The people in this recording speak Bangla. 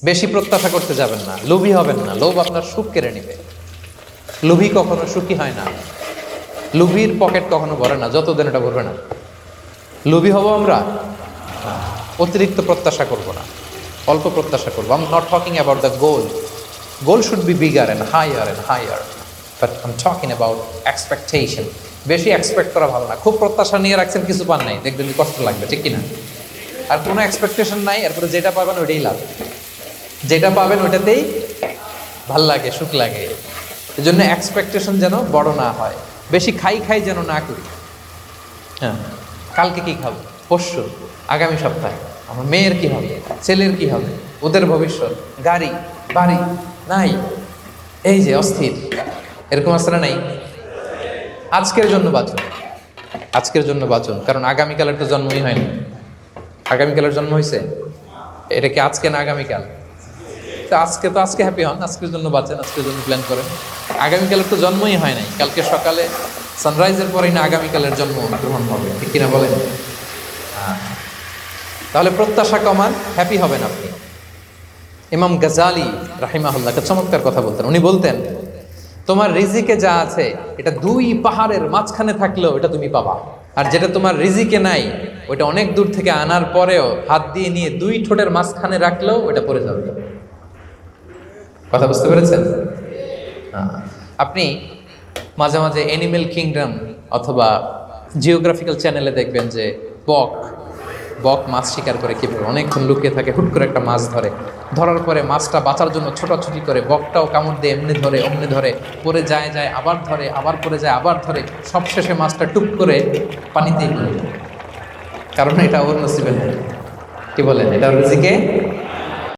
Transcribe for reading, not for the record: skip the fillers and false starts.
বেশি প্রত্যাশা করতে যাবেন না, লোভী হবেন না। লোভ আপনার সুখ কেড়ে নিবে। লোভী কখনো সুখী হয় না। লোভীর পকেট কখনো ভরে না, যতদিন এটা ভরবে না। লোভী হব আমরা না। অতিরিক্ত প্রত্যাশা করব না, অল্প প্রত্যাশা করবো। I am not talking about the goal. Goal should be bigger and higher, but I am talking about expectation. বেশি এক্সপেক্ট করা ভালো না। খুব প্রত্যাশা নিয়ে রাখছেন, কিছু পান নাই, দেখবেন কষ্ট লাগবে, ঠিক কিনা? আর কোনো এক্সপেকটেশন নাই, এরপরে যেটা পাবেন ওইটাই লাভ। যেটা পাবেন ওইটাতেই ভাল লাগে, সুখ লাগে। এই জন্য এক্সপেকটেশন যেন বড় না হয়। বেশি খাই যেন না করি। হ্যাঁ, কালকে কি খাবো, পরশু, আগামী সপ্তাহে আমার মেয়ের কি হবে, ছেলের কি হবে, ওদের ভবিষ্যৎ, গাড়ি বাড়ি নাই, এই যে অস্থির, এরকম আসলে নাই। আজকের জন্য বাঁচুন, আজকের জন্য বাঁচুন, কারণ আগামীকালের তো জন্মই হয়নি। আগামীকালের জন্ম হয়েছে, এটা কি আজকে না আগামীকাল? তো আজকে হ্যাপি হন, আজকের জন্য বাঁচেন, আজকের জন্য প্ল্যান করেন। আগামীকালের তো জন্মই হয় নাই। কালকে সকালে সানরাইজের পরেই না আগামীকালের জন্ম গ্রহণ হবে, ঠিক কিনা বলেন? তাহলে প্রত্যাশা কমান, হ্যাপি হবেন আপনি। ইমাম গাজালি রাহিমাহুল্লাহ একটা চমৎকার কথা বলতেন। উনি বলতেন, তোমার রিজিকে যা আছে এটা 2 পাহাড়ের মাঝখানে থাকলেও এটা তুমি পাবা। আর যেটা তোমার রিজিকে নাই, ওইটা অনেক দূর থেকে আনার পরেও হাত দিয়ে নিয়ে 2 ঠোঁটের মাঝখানে রাখলেও ওইটা পড়ে যাবে। কথা বুঝতে পেরেছেন? আপনি মাঝে মাঝে অ্যানিমেল কিংডম অথবা জিওগ্রাফিক্যাল চ্যানেলে দেখবেন যে বক মাছ শিকার করে কীভাবে অনেকক্ষণ লুকিয়ে থাকে, হুট করে একটা মাছ ধরে, ধরার পরে মাছটা বাঁচার জন্য ছোটাছুটি করে, বকটাও কামড় দিয়ে এমনি ধরে অমনি ধরে, পরে যায় আবার ধরে, আবার পরে যায় আবার ধরে, সবশেষে মাছটা টুপ করে পানিতেই পড়ে যায়। কারণ এটা ওর নসিবে নেই। কি বলেন? এটা রিজিকে